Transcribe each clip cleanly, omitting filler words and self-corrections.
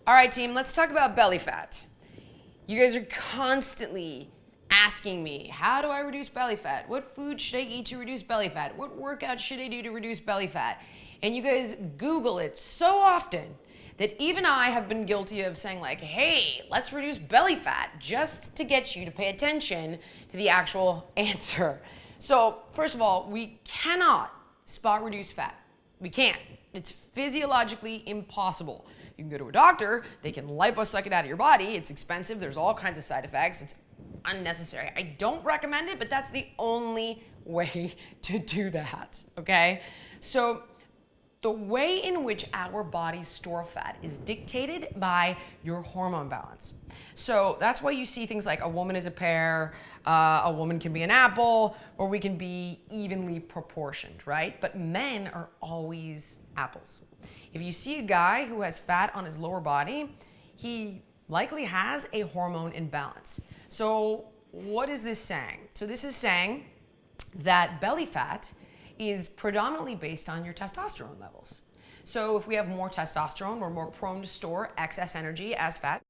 All right, team, let's talk about belly fat. You guys are constantly asking me, how do I reduce belly fat? What food should I eat to reduce belly fat? What workout should I do to reduce belly fat? And you guys Google it so often that even I have been guilty of saying like, hey, let's reduce belly fat, just to get you to pay attention to the actual answer. So first of all, we cannot spot reduce fat. We can't. It's physiologically impossible. You can go to a doctor, they can liposuck it out of your body. It's expensive, there's all kinds of side effects. It's unnecessary. I don't recommend it, but that's the only way to do that, okay? So the way in which our bodies store fat is dictated by your hormone balance. So that's why you see things like a woman is a pear, a woman can be an apple, or we can be evenly proportioned, right? But men are always apples. If you see a guy who has fat on his lower body, he likely has a hormone imbalance. So what is this saying? So this is saying that belly fat is predominantly based on your testosterone levels. So if we have more testosterone, we're more prone to store excess energy as fat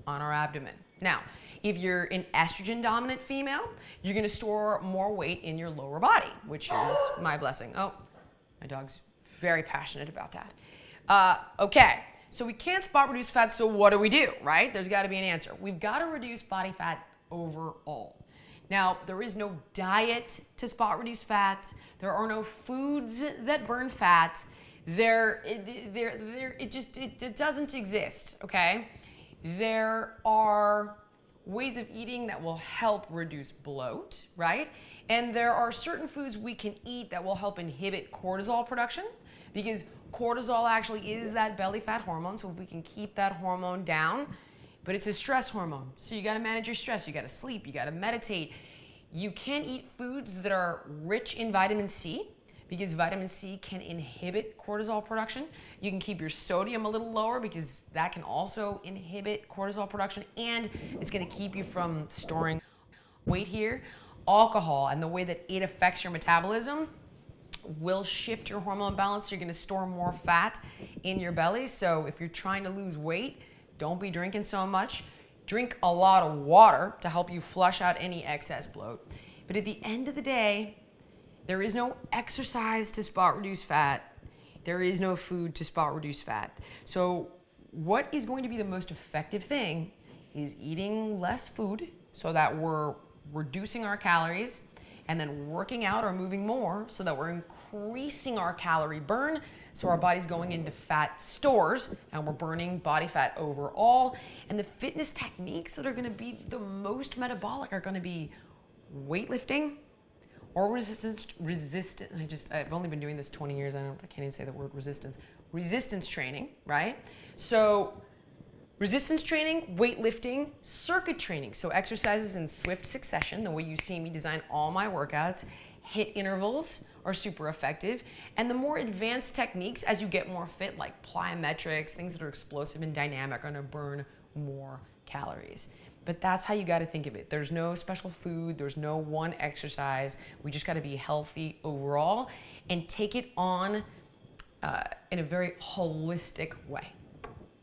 on our abdomen. Now, if you're an estrogen dominant female, you're gonna store more weight in your lower body, which is my blessing. Oh, my dog's very passionate about that. Okay, so we can't spot reduce fat, so what do, right? There's gotta be an answer. We've gotta reduce body fat overall. Now, there is no diet to spot reduce fat. There are no foods that burn fat. It doesn't exist, okay? There are ways of eating that will help reduce bloat, right? And there are certain foods we can eat that will help inhibit cortisol production, because cortisol actually is that belly fat hormone. So if we can keep that hormone down, but it's a stress hormone. So you gotta manage your stress, you gotta sleep, you gotta meditate. You can eat foods that are rich in vitamin C, because vitamin C can inhibit cortisol production. You can keep your sodium a little lower because that can also inhibit cortisol production, and it's gonna keep you from storing weight here. Alcohol and the way that it affects your metabolism will shift your hormone balance. You're gonna store more fat in your belly. So if you're trying to lose weight, don't be drinking so much. Drink a lot of water to help you flush out any excess bloat. But at the end of the day, there is no exercise to spot reduce fat. There is no food to spot reduce fat. So what is going to be the most effective thing is eating less food so that we're reducing our calories, and then working out or moving more so that we're increasing our calorie burn, so our body's going into fat stores and we're burning body fat overall. And the fitness techniques that are gonna be the most metabolic are gonna be weightlifting or I've only been doing this 20 years, I can't even say the word resistance training, right? So resistance training, weightlifting, circuit training. So exercises in swift succession, the way you see me design all my workouts. HIIT intervals are super effective. And the more advanced techniques as you get more fit, like plyometrics, things that are explosive and dynamic, are gonna burn more calories. But that's how you gotta think of it. There's no special food, there's no one exercise. We just gotta be healthy overall and take it on in a very holistic way.